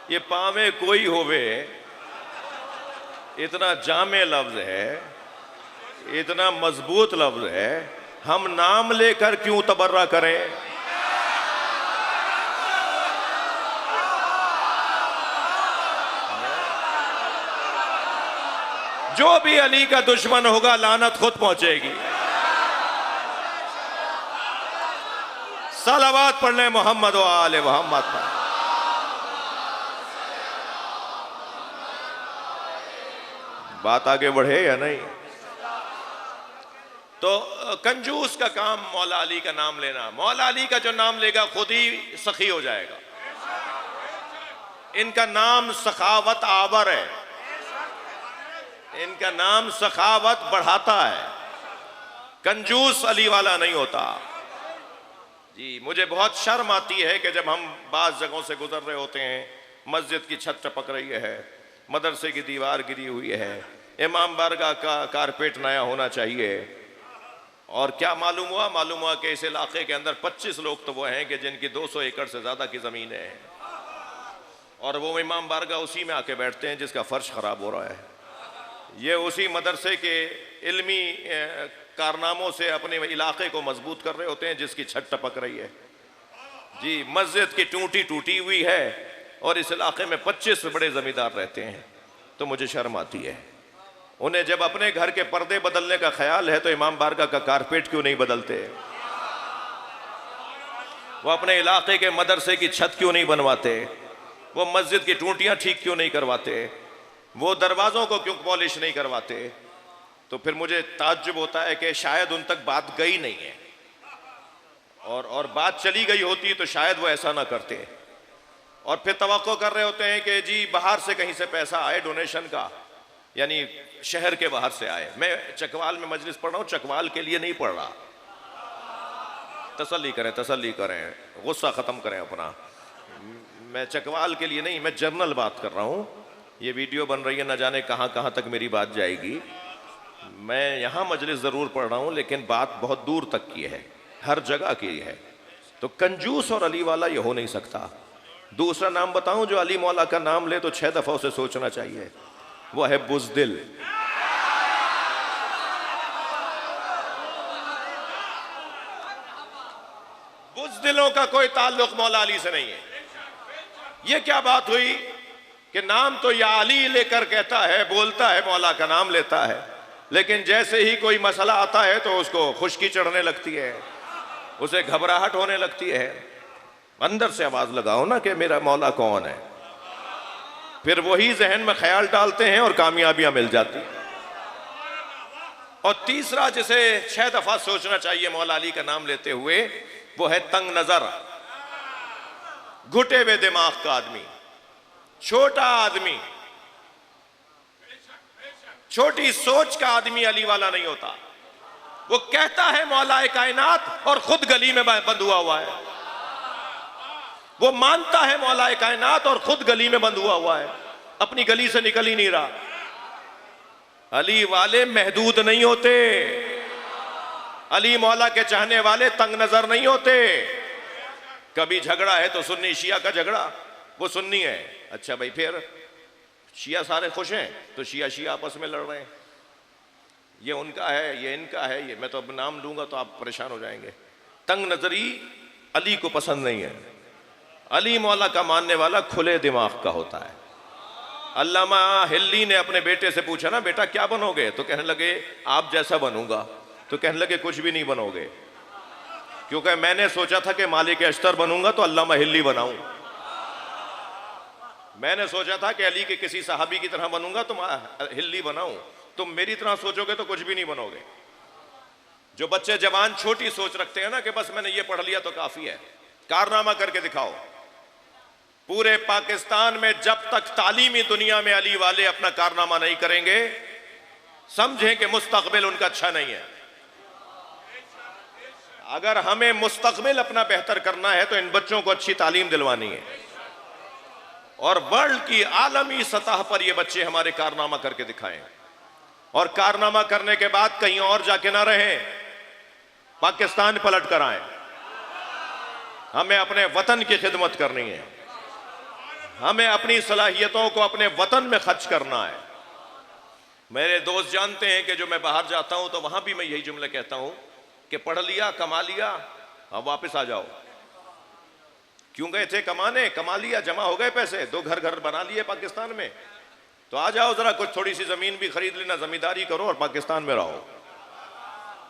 Speaker 3: ये पावे कोई होवे इतना जामे लफ्ज है, इतना मजबूत लफ्ज है। हम नाम लेकर क्यों तबर्रा करें? जो भी अली का दुश्मन होगा लानत खुद पहुंचेगी। सलावत पढ़ ले मोहम्मद व आले मोहम्मद पर। बात आगे बढ़े या नहीं? तो कंजूस का काम मौला अली का नाम लेना। मौला अली का जो नाम लेगा खुद ही सखी हो जाएगा। इनका नाम सखावत आवर है, इनका नाम सखावत बढ़ाता है। कंजूस अली वाला नहीं होता जी। मुझे बहुत शर्म आती है कि जब हम बाज़ जगहों से गुजर रहे होते हैं, मस्जिद की छत टपक रही है, मदरसे की दीवार गिरी हुई है, इमाम बारगाह का कारपेट नया होना चाहिए, और क्या मालूम हुआ कि इस इलाके के अंदर 25 लोग तो वो हैं कि जिनकी 200 एकड़ से ज़्यादा की ज़मीन है, और वो इमाम बारगाह उसी में आके बैठते हैं जिसका फ़र्श ख़राब हो रहा है। ये उसी मदरसे के इल्मी कारनामों से अपने इलाके को मजबूत कर रहे होते हैं जिसकी छत टपक रही है जी। मस्जिद की टूटी हुई है और इस इलाके में 25 बड़े ज़मींदार रहते हैं। तो मुझे शर्म आती है। उन्हें जब अपने घर के पर्दे बदलने का ख्याल है तो इमाम बारगाह का कारपेट क्यों नहीं बदलते? वो अपने इलाके के मदरसे की छत क्यों नहीं बनवाते? वो मस्जिद की टूटियां ठीक क्यों नहीं करवाते? वो दरवाज़ों को क्यों पॉलिश नहीं करवाते? तो फिर मुझे ताज्जुब होता है कि शायद उन तक बात गई नहीं है, और बात चली गई होती तो शायद वो ऐसा ना करते। और फिर तवक्को कर रहे होते हैं कि जी बाहर से कहीं से पैसा आए डोनेशन का, यानी शहर के बाहर से आए। मैं चकवाल में मजलिस पढ़ रहा हूँ, चकवाल के लिए नहीं पढ़ रहा। तसल्ली करें, गुस्सा ख़त्म करें अपना। मैं चकवाल के लिए नहीं, मैं जर्नल बात कर रहा हूँ। ये वीडियो बन रही है, न जाने कहाँ कहाँ तक मेरी बात जाएगी। मैं यहाँ मजलिस ज़रूर पढ़ रहा हूँ लेकिन बात बहुत दूर तक की है, हर जगह की है। तो कंजूस और अली वाला ये हो नहीं सकता। दूसरा नाम बताऊं जो अली मौला का नाम ले तो 6 दफ़ा उसे सोचना चाहिए, वो है बुज़दिल। बुज़दिलों का कोई ताल्लुक मौला अली से नहीं है। ये क्या बात हुई कि नाम तो या अली लेकर कहता है, बोलता है, मौला का नाम लेता है, लेकिन जैसे ही कोई मसला आता है तो उसको खुश्की चढ़ने लगती है, उसे घबराहट होने लगती है। अंदर से आवाज लगाओ ना कि मेरा मौला कौन है, फिर वही जहन में ख्याल डालते हैं और कामयाबियां मिल जाती। और तीसरा जिसे 6 दफा सोचना चाहिए मौला अली का नाम लेते हुए, वो है तंग नजर, घुटे हुए दिमाग का आदमी। छोटा आदमी, छोटी सोच का आदमी अली वाला नहीं होता। वो कहता है मौलाए कायनात और खुद गली में बंद हुआ है। वो मानता है मौलाए कायनात और खुद गली में बंद हुआ है, अपनी गली से निकल ही नहीं रहा। अली वाले महदूद नहीं होते, अली मौला के चाहने वाले तंग नजर नहीं होते। कभी झगड़ा है तो सुन्नी शिया का झगड़ा, वो सुन्नी है, अच्छा भाई फिर शिया सारे खुश हैं तो शिया शिया आपस में लड़ रहे हैं, ये उनका है ये इनका है, ये मैं तो अब नाम लूंगा तो आप परेशान हो जाएंगे। तंग नजरी अली को पसंद नहीं है। अली मौला का मानने वाला खुले दिमाग का होता है। अल्लामा हिल्ली ने अपने बेटे से पूछा ना, बेटा क्या बनोगे? तो कहने लगे आप जैसा बनूंगा। तो कहने लगे कुछ भी नहीं बनोगे, क्योंकि मैंने सोचा था कि मालिक अश्तर बनूंगा तो अल्लामा हिल्ली बनाऊं। मैंने सोचा था कि अली के किसी सहाबी की तरह बनूंगा तो हिल्ली बनाऊं। तुम मेरी तरह सोचोगे तो कुछ भी नहीं बनोगे। जो बच्चे जवान छोटी सोच रखते हैं ना कि बस मैंने ये पढ़ लिया तो काफी है, कारनामा करके दिखाओ। पूरे पाकिस्तान में जब तक तालीमी दुनिया में अली वाले अपना कारनामा नहीं करेंगे, समझें कि मुस्तकबिल उनका अच्छा नहीं है। अगर हमें मुस्तकबिल अपना बेहतर करना है तो इन बच्चों को अच्छी तालीम दिलवानी है, और वर्ल्ड की आलमी सतह पर ये बच्चे हमारे कारनामा करके दिखाएं, और कारनामा करने के बाद कहीं और जाके ना रहें, पाकिस्तान पलट कर आए। हमें अपने वतन की खिदमत करनी है, हमें अपनी सलाहियतों को अपने वतन में खर्च करना है। मेरे दोस्त जानते हैं कि जो मैं बाहर जाता हूं तो वहां भी मैं यही जुमले कहता हूं कि पढ़ लिया कमा लिया अब वापस आ जाओ। क्यों गए थे कमाने? कमा लिया, जमा हो गए पैसे, 2 घर बना लिए पाकिस्तान में, तो आ जाओ जरा कुछ थोड़ी सी जमीन भी खरीद लेना, जमींदारी करो और पाकिस्तान में रहो।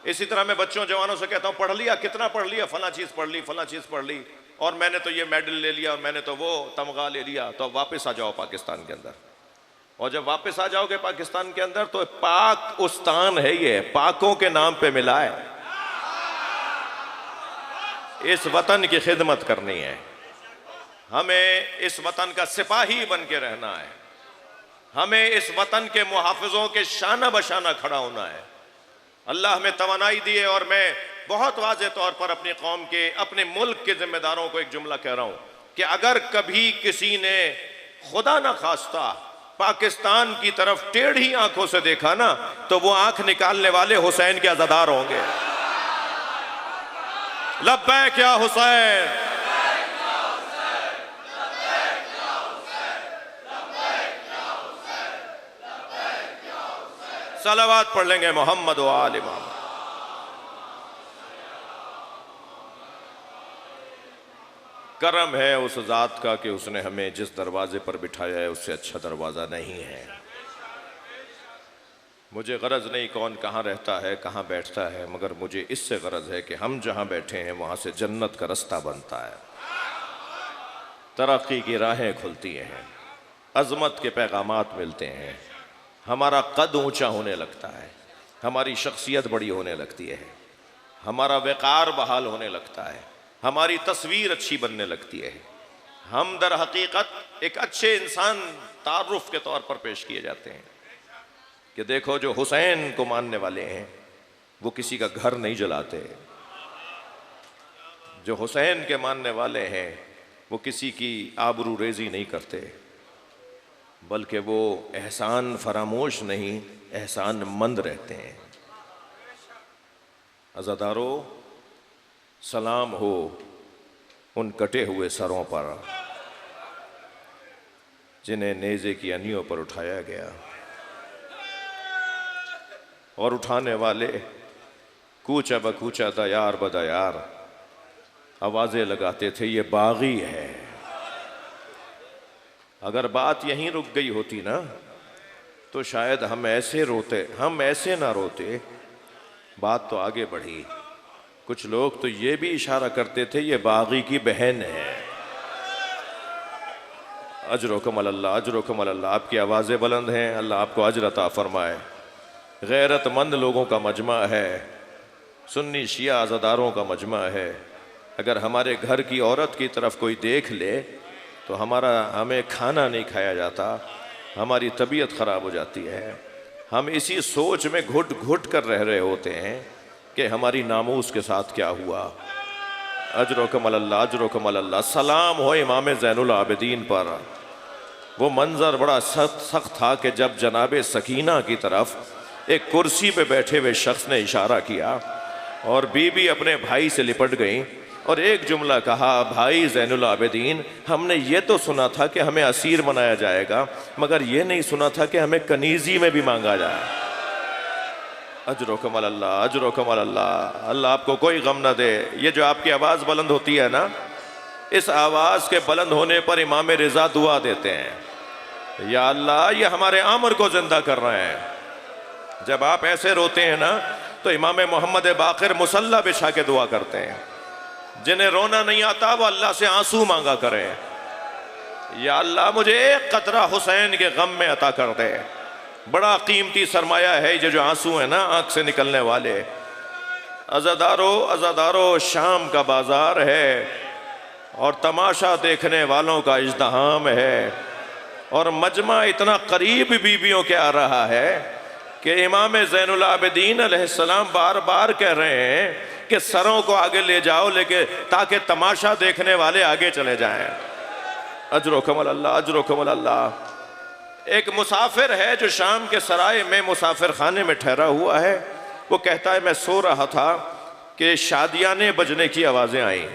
Speaker 3: इसी तरह मैं बच्चों जवानों से कहता हूं पढ़ लिया, कितना पढ़ लिया? फला चीज पढ़ ली, फला चीज पढ़ ली, और मैंने तो ये मेडल ले लिया और मैंने तो वो तमगा ले लिया। तो अब वापस आ जाओ पाकिस्तान के अंदर, और जब वापस आ जाओगे पाकिस्तान के अंदर तो पाक उस्तान है, ये पाकों के नाम पे मिला है। इस वतन की खिदमत करनी है, हमें इस वतन का सिपाही बन के रहना है, हमें इस वतन के मुहाफिजों के शाना बशाना खड़ा होना है। अल्लाह हमें तवानाई दिए, और मैं बहुत वाज़ेह तौर पर अपनी कौम के, अपने मुल्क के जिम्मेदारों को एक जुमला कह रहा हूं कि अगर कभी किसी ने खुदा ना खास्ता पाकिस्तान की तरफ टेढ़ी आंखों से देखा ना, तो वो आंख निकालने वाले हुसैन के अज़ादार होंगे। लब्बैक या हुसैन, सलावत पढ़ लेंगे मोहम्मद व आले मोहम्मद। करम है उस जात का कि उसने हमें जिस दरवाजे पर बिठाया है उससे अच्छा दरवाजा नहीं है। मुझे गरज नहीं कौन कहाँ रहता है कहाँ बैठता है, मगर मुझे इससे गरज है कि हम जहाँ बैठे हैं वहाँ से जन्नत का रास्ता बनता है, तरक्की की राहें खुलती हैं, अजमत के पैगामात मिलते हैं, हमारा कद ऊंचा होने लगता है, हमारी शख्सियत बड़ी होने लगती है, हमारा वक़ार बहाल होने लगता है, हमारी तस्वीर अच्छी बनने लगती है। हम दर हकीकत एक अच्छे इंसान तारुफ के तौर पर पेश किए जाते हैं कि देखो जो हुसैन को मानने वाले हैं वो किसी का घर नहीं जलाते, जो हुसैन के मानने वाले हैं वो किसी की आबरू रेजी नहीं करते, बल्कि वो एहसान फरामोश नहीं एहसान मंद रहते हैं। अज़ादारों, सलाम हो उन कटे हुए सरों पर जिन्हें नेज़े की अनियों पर उठाया गया, और उठाने वाले कूचा बकूचा दयार बदयार आवाज़ें लगाते थे ये बागी है। अगर बात यहीं रुक गई होती ना तो शायद हम ऐसे ना रोते, बात तो आगे बढ़ी। कुछ लोग तो ये भी इशारा करते थे ये बागी की बहन है। अजरुकुम अल्लाह, अजरुकुम अल्लाह, आपकी आवाज़ें बुलंद हैं, अल्लाह आपको अजर अता फरमाए। गैरतमंद लोगों का मजमा है, सुन्नी शिया अज़ादारों का मजमा है। अगर हमारे घर की औरत की तरफ कोई देख ले तो हमें खाना नहीं खाया जाता, हमारी तबीयत ख़राब हो जाती है। हम इसी सोच में घुट घुट कर रह रहे होते हैं कि हमारी नामूस के साथ क्या हुआ। अजरुकम अल्लाह, अजरुकम अल्लाह। सलाम हो इमाम ज़ैनुल आबिदीन पर। वो मंज़र बड़ा सख्त था कि जब जनाब सकीना की तरफ एक कुर्सी पे बैठे हुए शख्स ने इशारा किया और बीबी अपने भाई से लिपट गई और एक जुमला कहा, भाई ज़ैनुल आबिदीन, हमने ये तो सुना था कि हमें असीर बनाया जाएगा, मगर ये नहीं सुना था कि हमें कनीज़ी में भी मांगा जाए। अजरुकम अल्लाह, अजरुकम अल्लाह। अल्लाह आपको कोई गम ना दे। ये जो आपकी आवाज़ बुलंद होती है ना, इस आवाज़ के बुलंद होने पर इमाम रिज़ा दुआ देते हैं, या अल्लाह ये हमारे आमर को जिंदा कर रहे हैं। जब आप ऐसे रोते हैं ना तो इमाम मोहम्मद बाक़िर मुसल्ला बिछा के दुआ करते हैं। जिन्हें रोना नहीं आता वो अल्लाह से आंसू मांगा करें, या अल्लाह मुझे एक कतरा हुसैन के गम में अता कर दे। बड़ा कीमती सरमाया है ये जो आंसू है ना आंख से निकलने वाले। अज़ादारो अज़ादारो, शाम का बाजार है और तमाशा देखने वालों का इज़्दिहाम है और मजमा इतना करीब बीबियों के आ रहा है कि इमाम ज़ैनुल आबिदीन अलैहिस्सलाम बार बार कह रहे हैं कि सरों को आगे ले जाओ, लेके ताकि तमाशा देखने वाले आगे चले जाएं। अजरुकम अल्लाह, अजरुकम अल्लाह। एक मुसाफिर है जो शाम के सराय में मुसाफिर खाने में ठहरा हुआ है। वो कहता है, मैं सो रहा था कि शादियाने बजने की आवाज़ें आईं,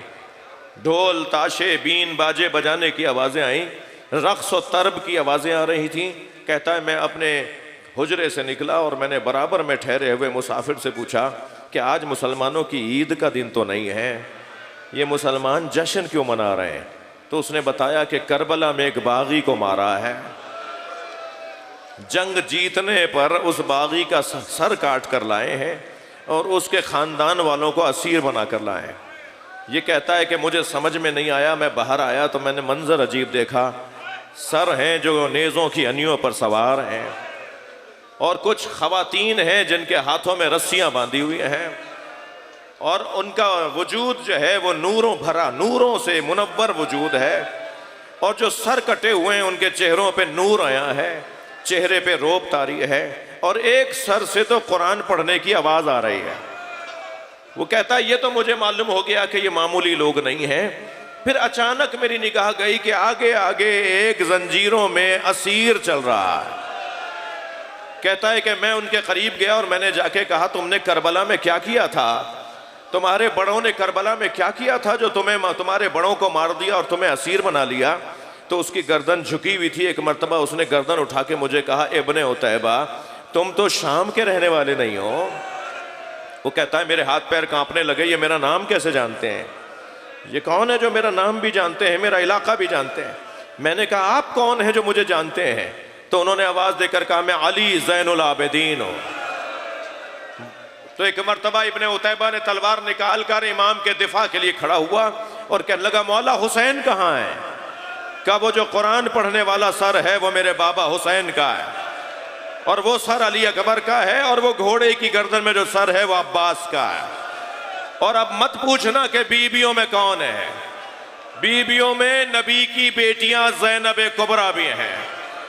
Speaker 3: ढोल ताशे बीन बाजे बजाने की आवाज़ें आईं, रक़्स और तरब की आवाज़ें आ रही थीं। कहता है मैं अपने हुजरे से निकला और मैंने बराबर में ठहरे हुए मुसाफिर से पूछा कि आज मुसलमानों की ईद का दिन तो नहीं है, ये मुसलमान जश्न क्यों मना रहे हैं? तो उसने बताया कि करबला में एक बागी को मारा है, जंग जीतने पर उस बागी का सर काट कर लाए हैं और उसके ख़ानदान वालों को असीर बना कर लाए हैं। ये कहता है कि मुझे समझ में नहीं आया, मैं बाहर आया तो मैंने मंजर अजीब देखा। सर हैं जो नेज़ों की अनियों पर सवार हैं और कुछ ख़वातीन हैं जिनके हाथों में रस्सियाँ बांधी हुई हैं और उनका वजूद जो है वो नूरों भरा, नूरों से मुनव्वर वजूद है। और जो सर कटे हुए हैं उनके चेहरों पे नूर आया है, चेहरे पे रोब तारी है और एक सर से तो कुरान पढ़ने की आवाज़ आ रही है। वो कहता है ये तो मुझे मालूम हो गया कि ये मामूली लोग नहीं हैं। फिर अचानक मेरी निगाह गई कि आगे आगे एक जंजीरों में असीर चल रहा है। कहता है कि मैं उनके करीब गया और मैंने जाके कहा, तुमने करबला में क्या किया था? तुम्हारे बड़ों ने करबला में क्या किया था जो तुम्हारे बड़ों को मार दिया और तुम्हें असीर बना लिया? तो उसकी गर्दन झुकी हुई थी। एक मर्तबा उसने गर्दन उठा के मुझे कहा, इब्ने उतैबा, तुम तो शाम के रहने वाले नहीं हो। वो कहता है मेरे हाथ पैर कांपने लगे, ये मेरा नाम कैसे जानते हैं? ये कौन है जो मेरा नाम भी जानते हैं, मेरा इलाका भी जानते हैं? मैंने कहा आप कौन है जो मुझे जानते हैं? तो उन्होंने आवाज़ देकर कहा, मैं अली ज़ैनुल आबिदीन हूँ। तो एक मर्तबा इब्ने उतैबा ने तलवार निकाल कर इमाम के दिफा के लिए खड़ा हुआ और कहने लगा, मौला हुसैन कहाँ है? कहा वो जो कुरान पढ़ने वाला सर है वो मेरे बाबा हुसैन का है और वो सर अली अकबर का है और वो घोड़े की गर्दन में जो सर है वो अब्बास का है। और अब मत पूछना कि बीबियों में कौन है, बीबियों में नबी की बेटियां ज़ैनब कुबरा भी हैं।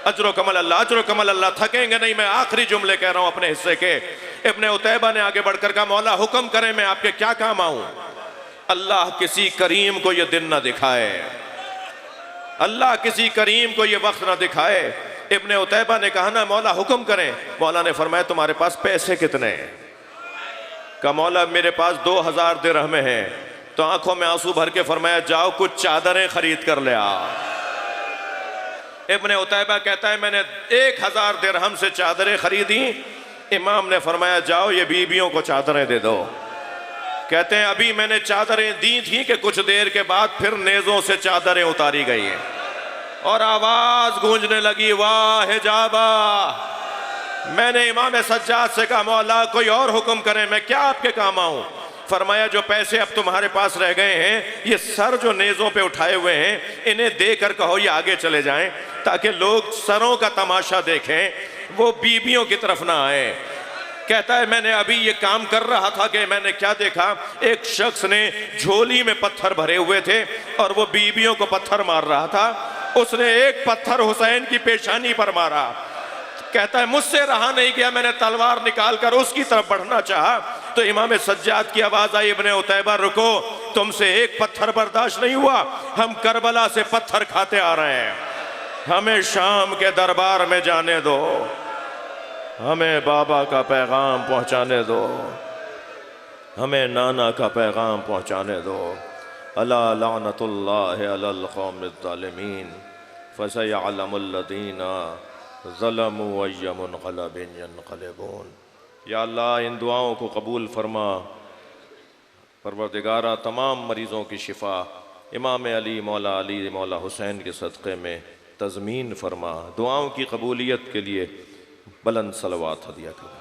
Speaker 3: अजरो कमल अल्लाह, अजरो कमल अल्लाह। थकेंगे नहीं, मैं आखिरी जुमले कह रहा हूं अपने हिस्से के। इब्ने उतैबा ने आगे बढ़कर कहा, मौला हुक्म करें मैं आपके क्या काम आऊं? अल्लाह किसी करीम को ये दिन ना दिखाए, अल्लाह किसी करीम को ये वक्त ना दिखाए। इब्ने उतैबा ने कहा ना मौला हुक्म करें। मौला ने फरमाया तुम्हारे पास पैसे कितने हैं? कहा मौला मेरे पास 2000 दिरहम हैं। तो आंखों में आंसू भर के फरमाया जाओ कुछ चादरें खरीद कर ले आ। इब्ने उतैबा कहता है मैंने 1000 दिरहम से चादरें खरीदी। इमाम ने फरमाया जाओ ये बीबियों को चादरें दे दो। कहते हैं अभी मैंने चादरें दी थी कि कुछ देर के बाद फिर नेज़ों से चादरें उतारी गई हैं और आवाज गूंजने लगी, वाह हिजाबा। मैंने इमाम सज्जाद से कहा मौला कोई और हुक्म करें, मैं क्या आपके काम आऊं? फरमाया जो पैसे अब तुम्हारे पास रह गए हैं, ये सर जो नेज़ों पे उठाए हुए हैं इन्हें देकर कहो ये आगे चले जाएं ताकि लोग सरों का तमाशा देखें, वो बीबियों की तरफ ना आए। कहता है मैंने अभी ये काम कर रहा था कि मैंने क्या देखा, एक शख्स ने झोली में पत्थर भरे हुए थे और वो बीबियों को पत्थर मार रहा था।
Speaker 4: उसने एक पत्थर हुसैन की पेशानी पर मारा। कहता है मुझसे रहा नहीं गया, मैंने तलवार निकालकर उसकी तरफ बढ़ना चाहा तो इमाम सज्जाद की आवाज आई, इब्ने उतैबा रुको, तुमसे एक पत्थर बर्दाश्त नहीं हुआ, हम करबला से पत्थर खाते आ रहे हैं, हमें शाम के दरबार में जाने दो, हमें बाबा का पैगाम पहुंचाने दो, हमें नाना का पैगाम पहुंचाने दो। अला लानतुल्लाहि अलल कौमिज़ ज़ालिमीन फसयअलमुल लज़ीना ज़लमू अय्य मुनक़लबिन यनक़लिबून। या अल्लाह इन दुआओं को कबूल फरमा। परवरदिगारा तमाम मरीज़ों की शिफा इमाम अली मौला हुसैन के सदक़े में तज़मीन फरमा। दुआओं की कबूलियत के लिए बुलंद सलवात हदिया करो।